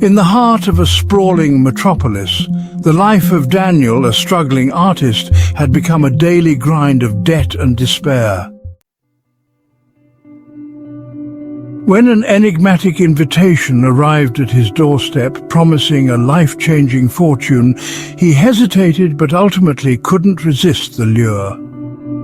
In the heart of a sprawling metropolis, the life of Daniel, a struggling artist, had become a daily grind of debt and despair. When an enigmatic invitation arrived at his doorstep promising a life-changing fortune, he hesitated but ultimately couldn't resist the lure.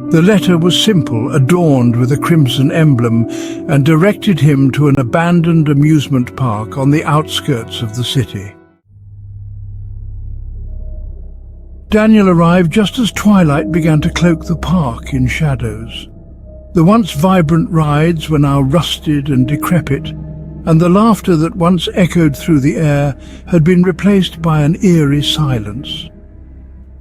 The letter was simple, adorned with a crimson emblem, and directed him to an abandoned amusement park on the outskirts of the city. Daniel arrived just as twilight began to cloak the park in shadows. The once vibrant rides were now rusted and decrepit, and the laughter that once echoed through the air had been replaced by an eerie silence.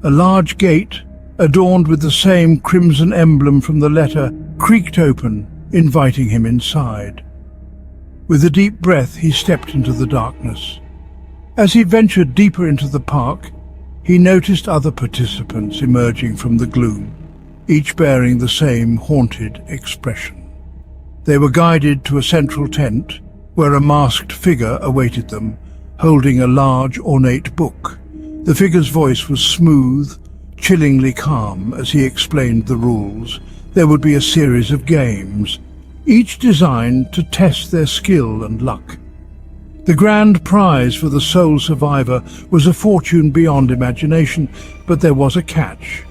A large gate, adorned with the same crimson emblem from the letter, creaked open, inviting him inside. With a deep breath, he stepped into the darkness. As he ventured deeper into the park, he noticed other participants emerging from the gloom, each bearing the same haunted expression. They were guided to a central tent, where a masked figure awaited them, holding a large, ornate book. The figure's voice was smooth, chillingly calm as he explained the rules. There would be a series of games, each designed to test their skill and luck. The grand prize for the sole survivor was a fortune beyond imagination, but there was a catch.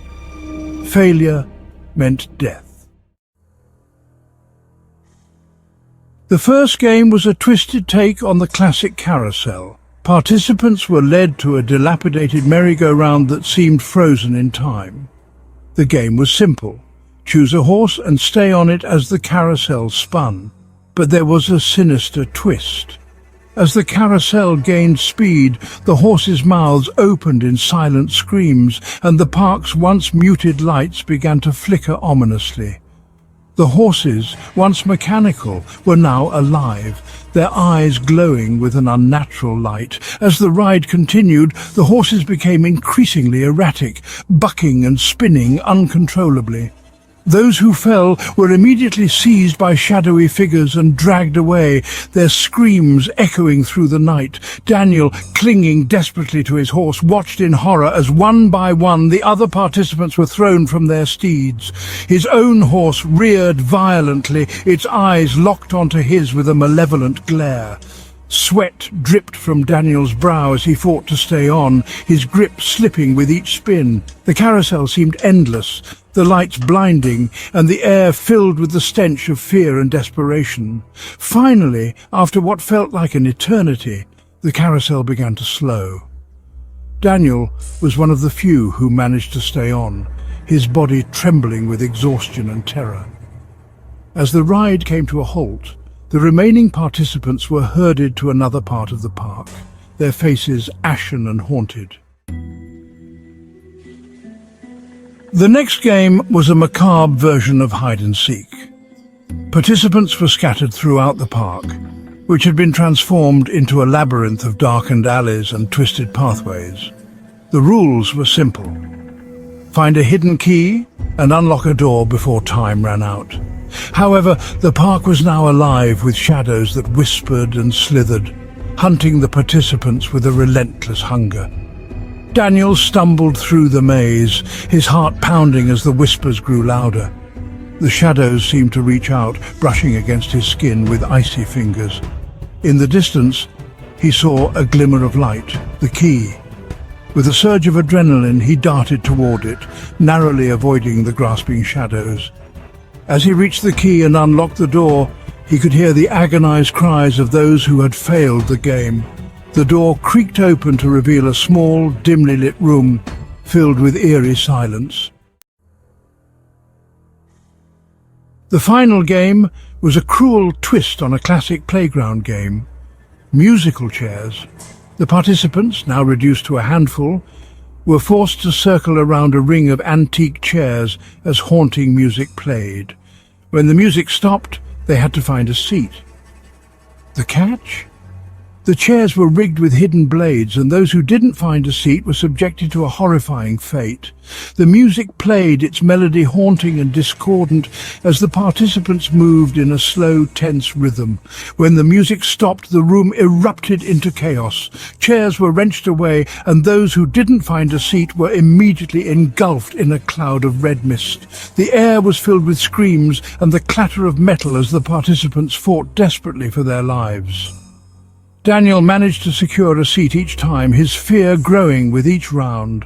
Failure meant death. The first game was a twisted take on the classic carousel. Participants were led to a dilapidated merry-go-round that seemed frozen in time. The game was simple. Choose a horse and stay on it as the carousel spun. But there was a sinister twist. As the carousel gained speed, the horses' mouths opened in silent screams, and the park's once muted lights began to flicker ominously. The horses, once mechanical, were now alive, their eyes glowing with an unnatural light. As the ride continued, the horses became increasingly erratic, bucking and spinning uncontrollably. Those who fell were immediately seized by shadowy figures and dragged away, their screams echoing through the night. Daniel, clinging desperately to his horse, watched in horror as one by one the other participants were thrown from their steeds. His own horse reared violently, its eyes locked onto his with a malevolent glare. Sweat dripped from Daniel's brow as he fought to stay on, his grip slipping with each spin. The carousel seemed endless, the lights blinding, and the air filled with the stench of fear and desperation. Finally, after what felt like an eternity, the carousel began to slow. Daniel was one of the few who managed to stay on, his body trembling with exhaustion and terror. As the ride came to a halt, the remaining participants were herded to another part of the park, their faces ashen and haunted. The next game was a macabre version of hide-and-seek. Participants were scattered throughout the park, which had been transformed into a labyrinth of darkened alleys and twisted pathways. The rules were simple. Find a hidden key and unlock a door before time ran out. However, the park was now alive with shadows that whispered and slithered, hunting the participants with a relentless hunger. Daniel stumbled through the maze, his heart pounding as the whispers grew louder. The shadows seemed to reach out, brushing against his skin with icy fingers. In the distance, he saw a glimmer of light, the key. With a surge of adrenaline, he darted toward it, narrowly avoiding the grasping shadows. As he reached the key and unlocked the door, he could hear the agonized cries of those who had failed the game. The door creaked open to reveal a small, dimly lit room filled with eerie silence. The final game was a cruel twist on a classic playground game. Musical chairs. The participants, now reduced to a handful, were forced to circle around a ring of antique chairs as haunting music played. When the music stopped, they had to find a seat. The catch? The chairs were rigged with hidden blades, and those who didn't find a seat were subjected to a horrifying fate. The music played, its melody haunting and discordant as the participants moved in a slow, tense rhythm. When the music stopped, the room erupted into chaos. Chairs were wrenched away, and those who didn't find a seat were immediately engulfed in a cloud of red mist. The air was filled with screams and the clatter of metal as the participants fought desperately for their lives. Daniel managed to secure a seat each time, his fear growing with each round.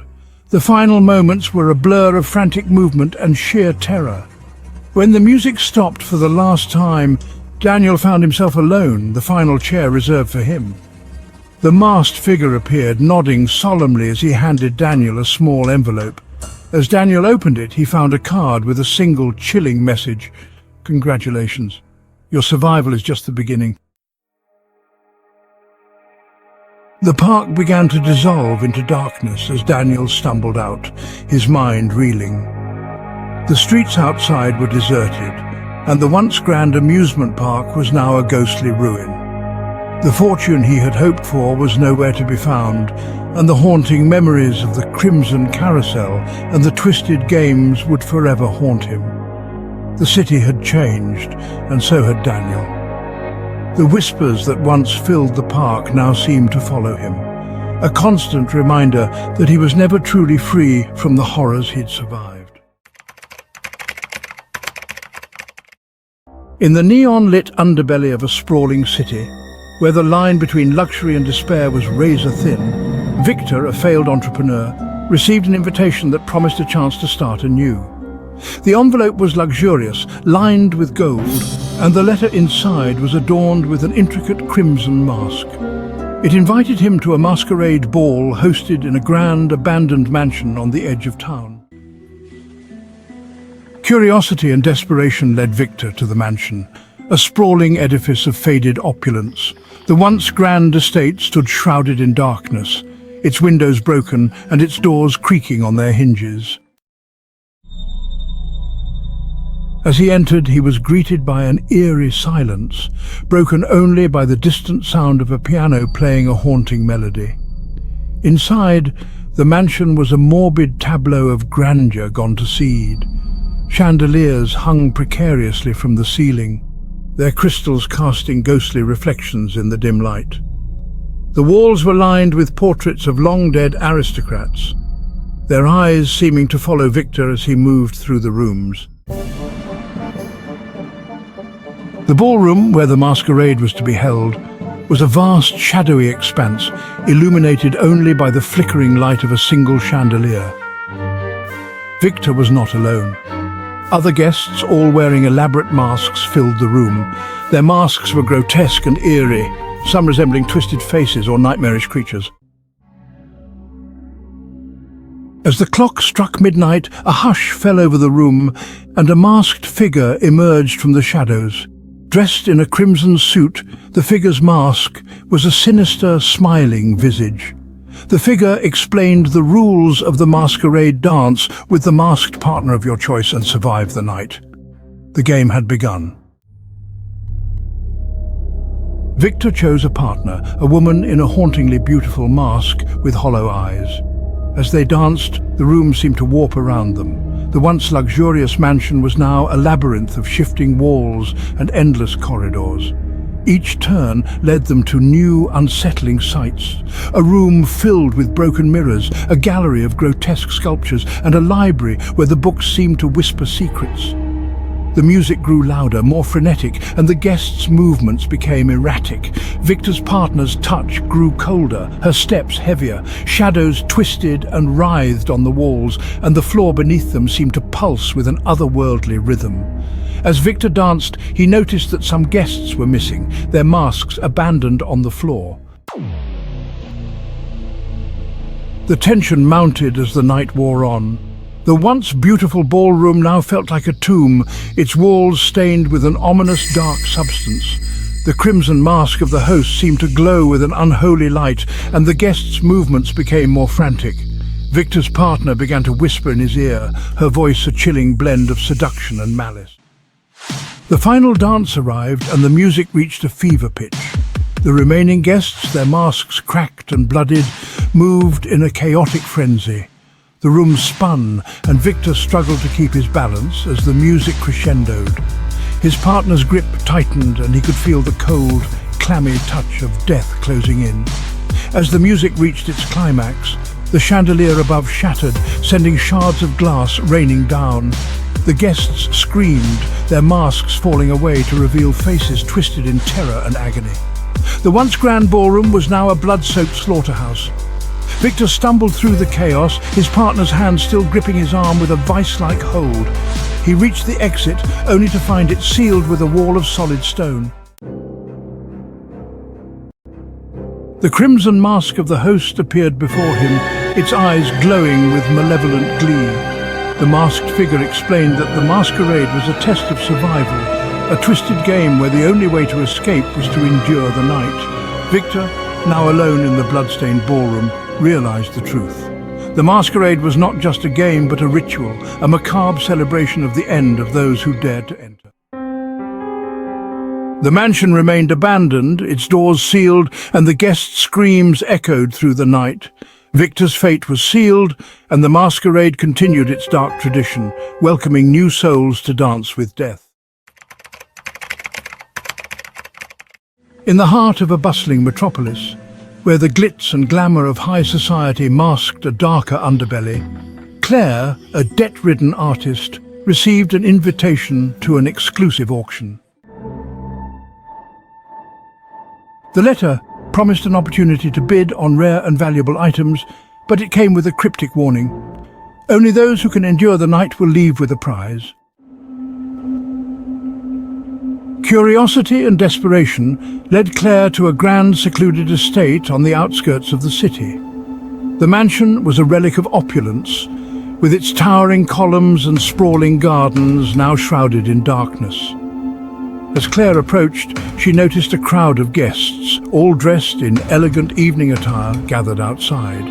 The final moments were a blur of frantic movement and sheer terror. When the music stopped for the last time, Daniel found himself alone, the final chair reserved for him. The masked figure appeared, nodding solemnly as he handed Daniel a small envelope. As Daniel opened it, he found a card with a single chilling message. "Congratulations. Your survival is just the beginning." The park began to dissolve into darkness as Daniel stumbled out, his mind reeling. The streets outside were deserted, and the once grand amusement park was now a ghostly ruin. The fortune he had hoped for was nowhere to be found, and the haunting memories of the Crimson Carousel and the twisted games would forever haunt him. The city had changed, and so had Daniel. The whispers that once filled the park now seemed to follow him, a constant reminder that he was never truly free from the horrors he'd survived. In the neon-lit underbelly of a sprawling city, where the line between luxury and despair was razor-thin, Victor, a failed entrepreneur, received an invitation that promised a chance to start anew. The envelope was luxurious, lined with gold, and the letter inside was adorned with an intricate crimson mask. It invited him to a masquerade ball hosted in a grand, abandoned mansion on the edge of town. Curiosity and desperation led Victor to the mansion, a sprawling edifice of faded opulence. The once grand estate stood shrouded in darkness, its windows broken and its doors creaking on their hinges. As he entered, he was greeted by an eerie silence, broken only by the distant sound of a piano playing a haunting melody. Inside, the mansion was a morbid tableau of grandeur gone to seed. Chandeliers hung precariously from the ceiling, their crystals casting ghostly reflections in the dim light. The walls were lined with portraits of long-dead aristocrats, their eyes seeming to follow Victor as he moved through the rooms. The ballroom, where the masquerade was to be held, was a vast, shadowy expanse, illuminated only by the flickering light of a single chandelier. Victor was not alone. Other guests, all wearing elaborate masks, filled the room. Their masks were grotesque and eerie, some resembling twisted faces or nightmarish creatures. As the clock struck midnight, a hush fell over the room, and a masked figure emerged from the shadows. Dressed in a crimson suit, the figure's mask was a sinister, smiling visage. The figure explained the rules of the masquerade dance with the masked partner of your choice and survive the night. The game had begun. Victor chose a partner, a woman in a hauntingly beautiful mask with hollow eyes. As they danced, the room seemed to warp around them. The once luxurious mansion was now a labyrinth of shifting walls and endless corridors. Each turn led them to new, unsettling sights. A room filled with broken mirrors, a gallery of grotesque sculptures, and a library where the books seemed to whisper secrets. The music grew louder, more frenetic, and the guests' movements became erratic. Victor's partner's touch grew colder, her steps heavier. Shadows twisted and writhed on the walls, and the floor beneath them seemed to pulse with an otherworldly rhythm. As Victor danced, he noticed that some guests were missing, their masks abandoned on the floor. The tension mounted as the night wore on. The once beautiful ballroom now felt like a tomb, its walls stained with an ominous dark substance. The crimson mask of the host seemed to glow with an unholy light, and the guests' movements became more frantic. Victor's partner began to whisper in his ear, her voice a chilling blend of seduction and malice. The final dance arrived, and the music reached a fever pitch. The remaining guests, their masks cracked and bloodied, moved in a chaotic frenzy. The room spun, and Victor struggled to keep his balance as the music crescendoed. His partner's grip tightened, and he could feel the cold, clammy touch of death closing in. As the music reached its climax, the chandelier above shattered, sending shards of glass raining down. The guests screamed, their masks falling away to reveal faces twisted in terror and agony. The once grand ballroom was now a blood-soaked slaughterhouse. Victor stumbled through the chaos, his partner's hand still gripping his arm with a vice-like hold. He reached the exit, only to find it sealed with a wall of solid stone. The crimson mask of the host appeared before him, its eyes glowing with malevolent glee. The masked figure explained that the masquerade was a test of survival, a twisted game where the only way to escape was to endure the night. Victor, now alone in the blood-stained ballroom, realized the truth. The masquerade was not just a game but a ritual, a macabre celebration of the end of those who dared to enter. The mansion remained abandoned, its doors sealed, and the guests' screams echoed through the night. Victor's fate was sealed, and the masquerade continued its dark tradition, welcoming new souls to dance with death. In the heart of a bustling metropolis, where the glitz and glamour of high society masked a darker underbelly, Claire, a debt-ridden artist, received an invitation to an exclusive auction. The letter promised an opportunity to bid on rare and valuable items, but it came with a cryptic warning. Only those who can endure the night will leave with a prize. Curiosity and desperation led Claire to a grand secluded estate on the outskirts of the city. The mansion was a relic of opulence, with its towering columns and sprawling gardens now shrouded in darkness. As Claire approached, she noticed a crowd of guests, all dressed in elegant evening attire, gathered outside.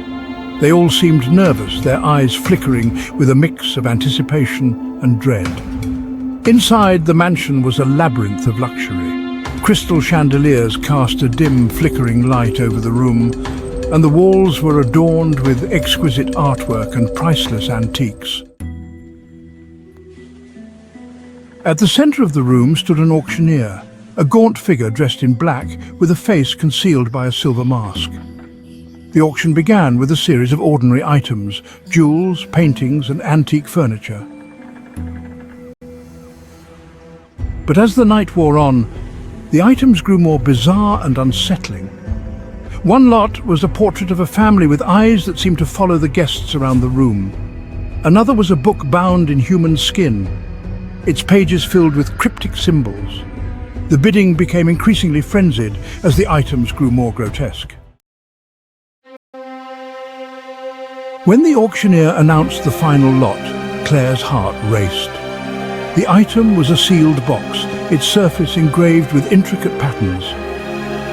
They all seemed nervous, their eyes flickering with a mix of anticipation and dread. Inside the mansion was a labyrinth of luxury. Crystal chandeliers cast a dim, flickering light over the room, and the walls were adorned with exquisite artwork and priceless antiques. At the center of the room stood an auctioneer, a gaunt figure dressed in black with a face concealed by a silver mask. The auction began with a series of ordinary items, jewels, paintings, and antique furniture. But as the night wore on, the items grew more bizarre and unsettling. One lot was a portrait of a family with eyes that seemed to follow the guests around the room. Another was a book bound in human skin, its pages filled with cryptic symbols. The bidding became increasingly frenzied as the items grew more grotesque. When the auctioneer announced the final lot, Claire's heart raced. The item was a sealed box, its surface engraved with intricate patterns.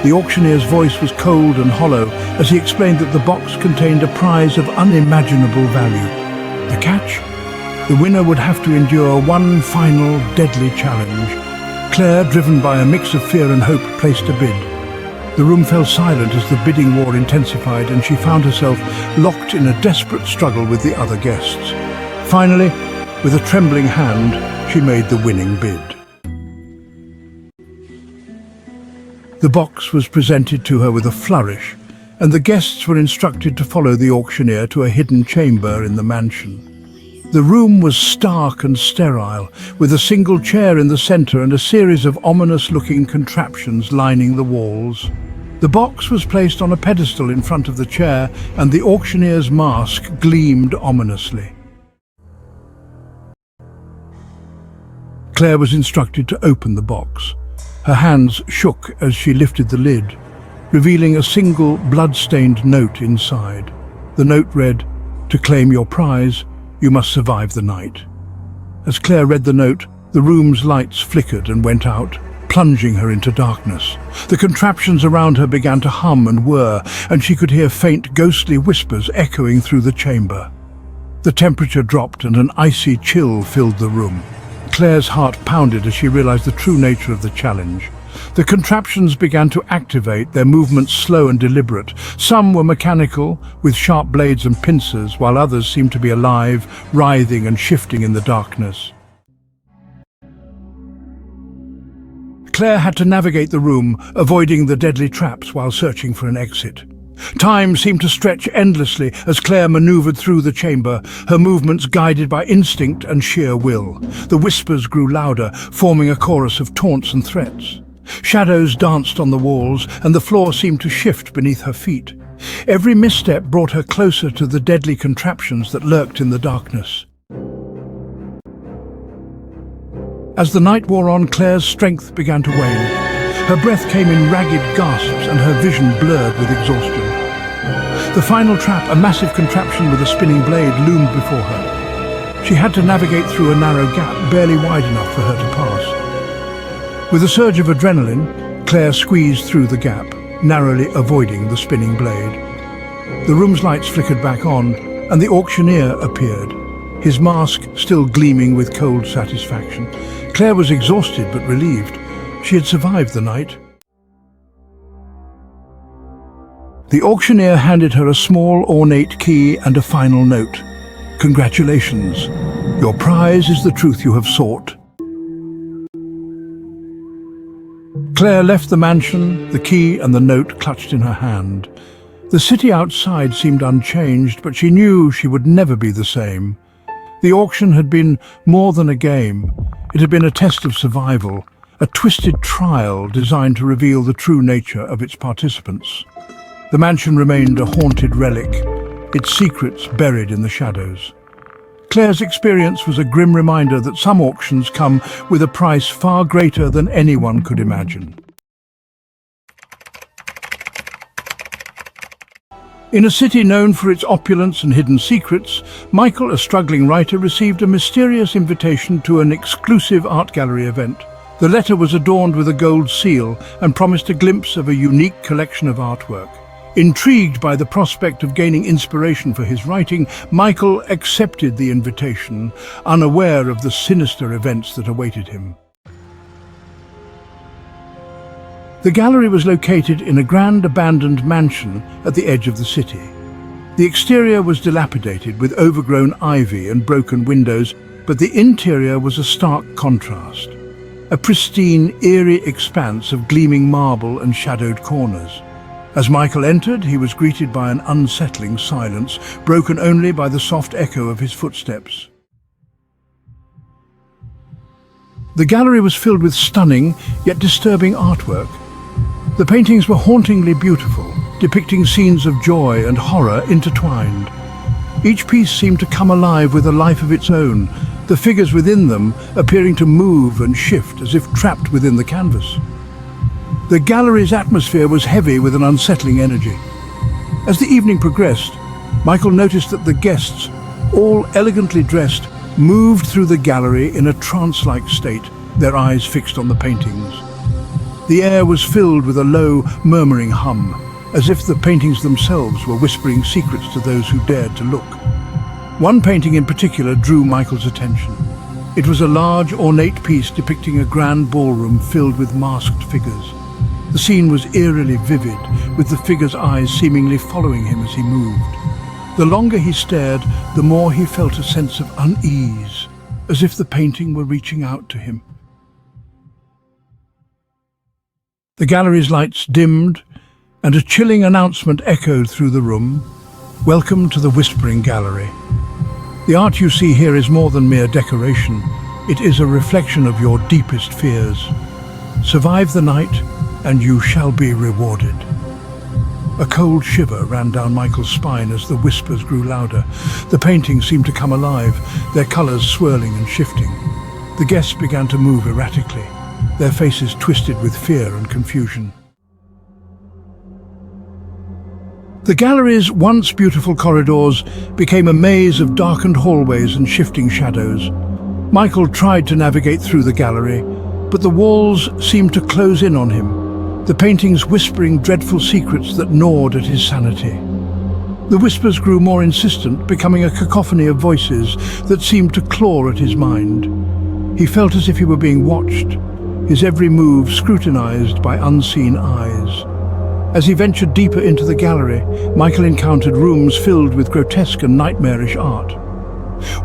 The auctioneer's voice was cold and hollow as he explained that the box contained a prize of unimaginable value. The catch? The winner would have to endure one final, deadly challenge. Claire, driven by a mix of fear and hope, placed a bid. The room fell silent as the bidding war intensified, and she found herself locked in a desperate struggle with the other guests. Finally, with a trembling hand, she made the winning bid. The box was presented to her with a flourish, and the guests were instructed to follow the auctioneer to a hidden chamber in the mansion. The room was stark and sterile, with a single chair in the center and a series of ominous-looking contraptions lining the walls. The box was placed on a pedestal in front of the chair, and the auctioneer's mask gleamed ominously. Claire was instructed to open the box. Her hands shook as she lifted the lid, revealing a single blood-stained note inside. The note read, "To claim your prize, you must survive the night." As Claire read the note, the room's lights flickered and went out, plunging her into darkness. The contraptions around her began to hum and whir, and she could hear faint, ghostly whispers echoing through the chamber. The temperature dropped and an icy chill filled the room. Claire's heart pounded as she realized the true nature of the challenge. The contraptions began to activate, their movements slow and deliberate. Some were mechanical, with sharp blades and pincers, while others seemed to be alive, writhing and shifting in the darkness. Claire had to navigate the room, avoiding the deadly traps while searching for an exit. Time seemed to stretch endlessly as Claire maneuvered through the chamber, her movements guided by instinct and sheer will. The whispers grew louder, forming a chorus of taunts and threats. Shadows danced on the walls, and the floor seemed to shift beneath her feet. Every misstep brought her closer to the deadly contraptions that lurked in the darkness. As the night wore on, Claire's strength began to wane. Her breath came in ragged gasps and her vision blurred with exhaustion. The final trap, a massive contraption with a spinning blade, loomed before her. She had to navigate through a narrow gap, barely wide enough for her to pass. With a surge of adrenaline, Claire squeezed through the gap, narrowly avoiding the spinning blade. The room's lights flickered back on, and the auctioneer appeared, his mask still gleaming with cold satisfaction. Claire was exhausted but relieved. She had survived the night. The auctioneer handed her a small, ornate key and a final note. "Congratulations. Your prize is the truth you have sought." Claire left the mansion, the key and the note clutched in her hand. The city outside seemed unchanged, but she knew she would never be the same. The auction had been more than a game. It had been a test of survival, a twisted trial designed to reveal the true nature of its participants. The mansion remained a haunted relic, its secrets buried in the shadows. Claire's experience was a grim reminder that some auctions come with a price far greater than anyone could imagine. In a city known for its opulence and hidden secrets, Michael, a struggling writer, received a mysterious invitation to an exclusive art gallery event. The letter was adorned with a gold seal and promised a glimpse of a unique collection of artwork. Intrigued by the prospect of gaining inspiration for his writing, Michael accepted the invitation, unaware of the sinister events that awaited him. The gallery was located in a grand abandoned mansion at the edge of the city. The exterior was dilapidated with overgrown ivy and broken windows, but the interior was a stark contrast. A pristine, eerie expanse of gleaming marble and shadowed corners. As Michael entered, he was greeted by an unsettling silence, broken only by the soft echo of his footsteps. The gallery was filled with stunning, yet disturbing artwork. The paintings were hauntingly beautiful, depicting scenes of joy and horror intertwined. Each piece seemed to come alive with a life of its own, the figures within them appearing to move and shift as if trapped within the canvas. The gallery's atmosphere was heavy with an unsettling energy. As the evening progressed, Michael noticed that the guests, all elegantly dressed, moved through the gallery in a trance-like state, their eyes fixed on the paintings. The air was filled with a low, murmuring hum, as if the paintings themselves were whispering secrets to those who dared to look. One painting in particular drew Michael's attention. It was a large, ornate piece depicting a grand ballroom filled with masked figures. The scene was eerily vivid, with the figure's eyes seemingly following him as he moved. The longer he stared, the more he felt a sense of unease, as if the painting were reaching out to him. The gallery's lights dimmed, and a chilling announcement echoed through the room. "Welcome to the Whispering Gallery. The art you see here is more than mere decoration. It is a reflection of your deepest fears. Survive the night, and you shall be rewarded." A cold shiver ran down Michael's spine as the whispers grew louder. The paintings seemed to come alive, their colors swirling and shifting. The guests began to move erratically, their faces twisted with fear and confusion. The gallery's once beautiful corridors became a maze of darkened hallways and shifting shadows. Michael tried to navigate through the gallery, but the walls seemed to close in on him, the paintings whispering dreadful secrets that gnawed at his sanity. The whispers grew more insistent, becoming a cacophony of voices that seemed to claw at his mind. He felt as if he were being watched, his every move scrutinized by unseen eyes. As he ventured deeper into the gallery, Michael encountered rooms filled with grotesque and nightmarish art.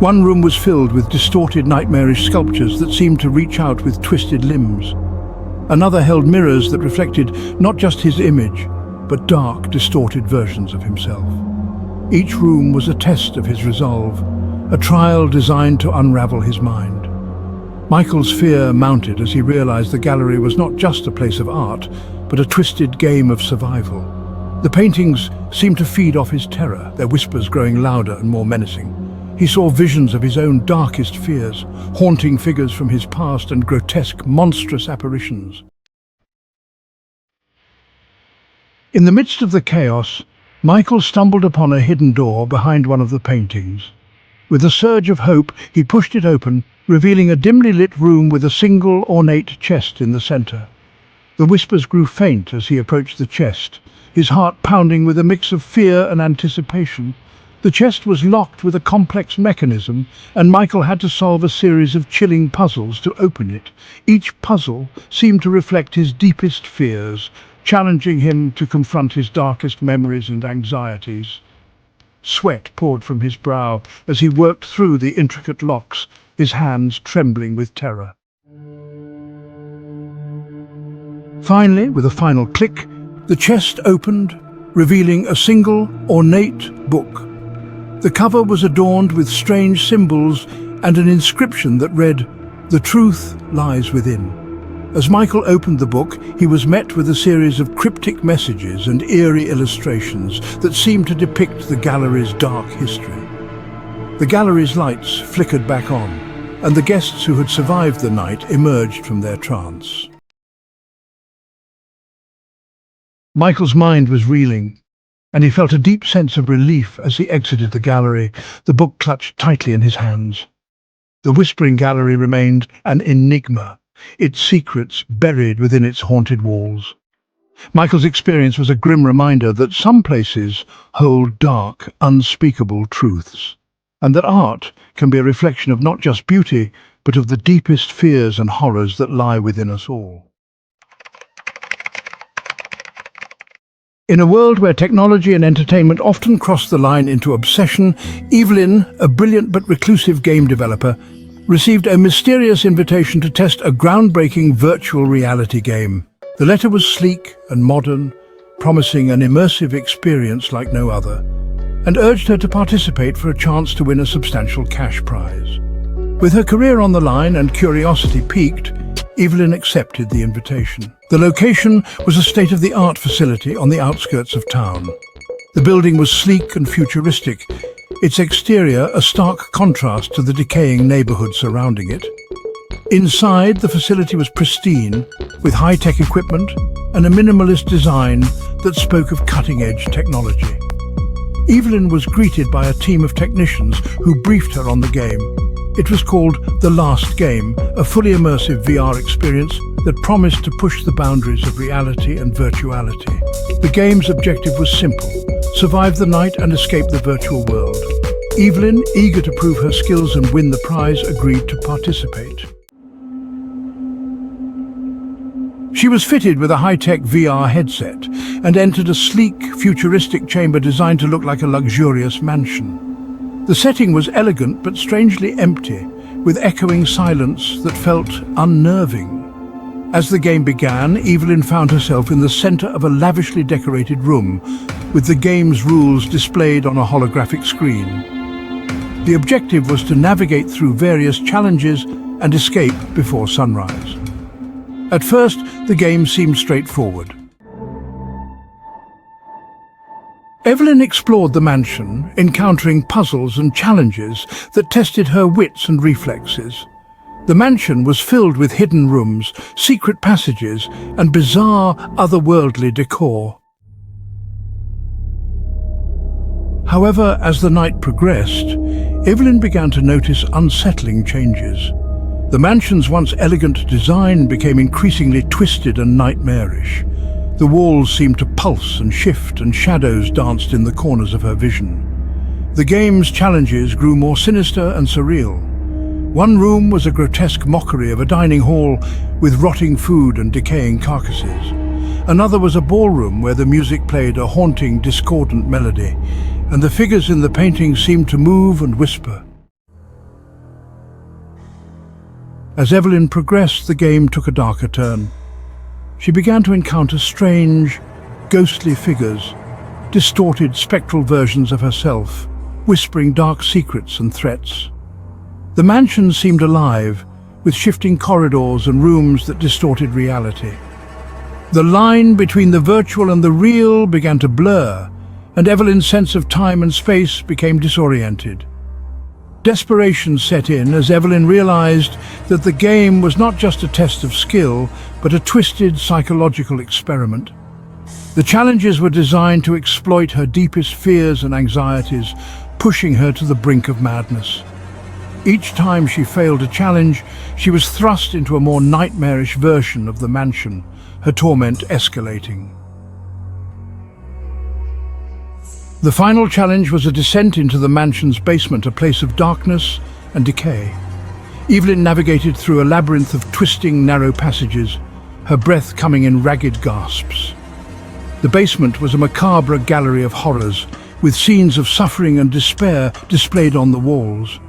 One room was filled with distorted, nightmarish sculptures that seemed to reach out with twisted limbs. Another held mirrors that reflected not just his image, but dark, distorted versions of himself. Each room was a test of his resolve, a trial designed to unravel his mind. Michael's fear mounted as he realized the gallery was not just a place of art, but a twisted game of survival. The paintings seemed to feed off his terror, their whispers growing louder and more menacing. He saw visions of his own darkest fears, haunting figures from his past and grotesque, monstrous apparitions. In the midst of the chaos, Michael stumbled upon a hidden door behind one of the paintings. With a surge of hope, he pushed it open, revealing a dimly lit room with a single ornate chest in the center. The whispers grew faint as he approached the chest, his heart pounding with a mix of fear and anticipation. The chest was locked with a complex mechanism, and Michael had to solve a series of chilling puzzles to open it. Each puzzle seemed to reflect his deepest fears, challenging him to confront his darkest memories and anxieties. Sweat poured from his brow as he worked through the intricate locks, his hands trembling with terror. Finally, with a final click, the chest opened, revealing a single, ornate book. The cover was adorned with strange symbols and an inscription that read, "The truth lies within." As Michael opened the book, he was met with a series of cryptic messages and eerie illustrations that seemed to depict the gallery's dark history. The gallery's lights flickered back on, and the guests who had survived the night emerged from their trance. Michael's mind was reeling, and he felt a deep sense of relief as he exited the gallery, the book clutched tightly in his hands. The Whispering Gallery remained an enigma, its secrets buried within its haunted walls. Michael's experience was a grim reminder that some places hold dark, unspeakable truths, and that art can be a reflection of not just beauty, but of the deepest fears and horrors that lie within us all. In a world where technology and entertainment often cross the line into obsession, Evelyn, a brilliant but reclusive game developer, received a mysterious invitation to test a groundbreaking virtual reality game. The letter was sleek and modern, promising an immersive experience like no other, and urged her to participate for a chance to win a substantial cash prize. With her career on the line and curiosity piqued, Evelyn accepted the invitation. The location was a state-of-the-art facility on the outskirts of town. The building was sleek and futuristic, its exterior a stark contrast to the decaying neighborhood surrounding it. Inside, the facility was pristine, with high-tech equipment and a minimalist design that spoke of cutting-edge technology. Evelyn was greeted by a team of technicians who briefed her on the game. It was called The Last Game, a fully immersive VR experience that promised to push the boundaries of reality and virtuality. The game's objective was simple: survive the night and escape the virtual world. Evelyn, eager to prove her skills and win the prize, agreed to participate. She was fitted with a high-tech VR headset and entered a sleek, futuristic chamber designed to look like a luxurious mansion. The setting was elegant but strangely empty, with echoing silence that felt unnerving. As the game began, Evelyn found herself in the center of a lavishly decorated room, with the game's rules displayed on a holographic screen. The objective was to navigate through various challenges and escape before sunrise. At first, the game seemed straightforward. Evelyn explored the mansion, encountering puzzles and challenges that tested her wits and reflexes. The mansion was filled with hidden rooms, secret passages, and bizarre, otherworldly decor. However, as the night progressed, Evelyn began to notice unsettling changes. The mansion's once elegant design became increasingly twisted and nightmarish. The walls seemed to pulse and shift, and shadows danced in the corners of her vision. The game's challenges grew more sinister and surreal, One room was a grotesque mockery of a dining hall with rotting food and decaying carcasses. Another was a ballroom where the music played a haunting, discordant melody, and the figures in the paintings seemed to move and whisper. As Evelyn progressed, the game took a darker turn. She began to encounter strange, ghostly figures, distorted, spectral versions of herself, whispering dark secrets and threats. The mansion seemed alive, with shifting corridors and rooms that distorted reality. The line between the virtual and the real began to blur, and Evelyn's sense of time and space became disoriented. Desperation set in as Evelyn realized that the game was not just a test of skill, but a twisted psychological experiment. The challenges were designed to exploit her deepest fears and anxieties, pushing her to the brink of madness. Each time she failed a challenge, she was thrust into a more nightmarish version of the mansion, her torment escalating. The final challenge was a descent into the mansion's basement, a place of darkness and decay. Evelyn navigated through a labyrinth of twisting, narrow passages, her breath coming in ragged gasps. The basement was a macabre gallery of horrors, with scenes of suffering and despair displayed on the walls.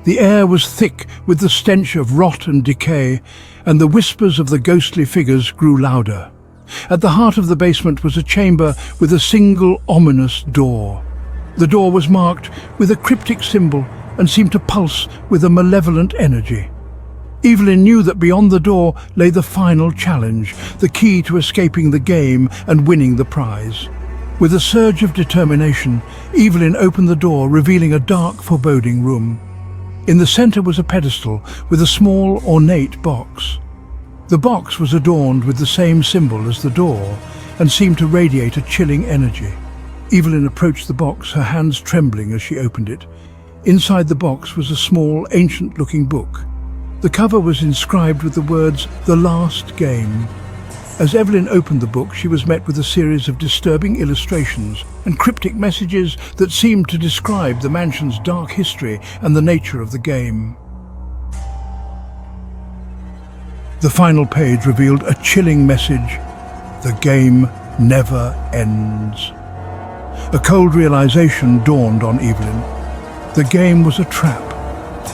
The air was thick with the stench of rot and decay, and the whispers of the ghostly figures grew louder. At the heart of the basement was a chamber with a single ominous door. The door was marked with a cryptic symbol and seemed to pulse with a malevolent energy. Evelyn knew that beyond the door lay the final challenge, the key to escaping the game and winning the prize. With a surge of determination, Evelyn opened the door, revealing a dark, foreboding room. In the center was a pedestal with a small, ornate box. The box was adorned with the same symbol as the door and seemed to radiate a chilling energy. Evelyn approached the box, her hands trembling as she opened it. Inside the box was a small, ancient-looking book. The cover was inscribed with the words, "The Last Game." As Evelyn opened the book, she was met with a series of disturbing illustrations and cryptic messages that seemed to describe the mansion's dark history and the nature of the game. The final page revealed a chilling message: the game never ends. A cold realization dawned on Evelyn. The game was a trap,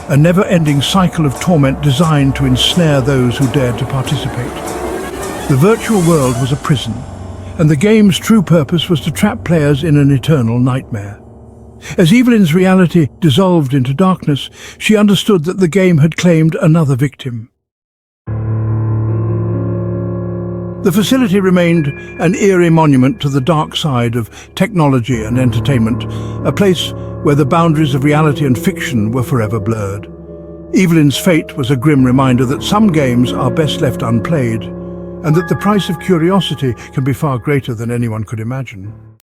a never-ending cycle of torment designed to ensnare those who dared to participate. The virtual world was a prison, and the game's true purpose was to trap players in an eternal nightmare. As Evelyn's reality dissolved into darkness, she understood that the game had claimed another victim. The facility remained an eerie monument to the dark side of technology and entertainment, a place where the boundaries of reality and fiction were forever blurred. Evelyn's fate was a grim reminder that some games are best left unplayed, and that the price of curiosity can be far greater than anyone could imagine.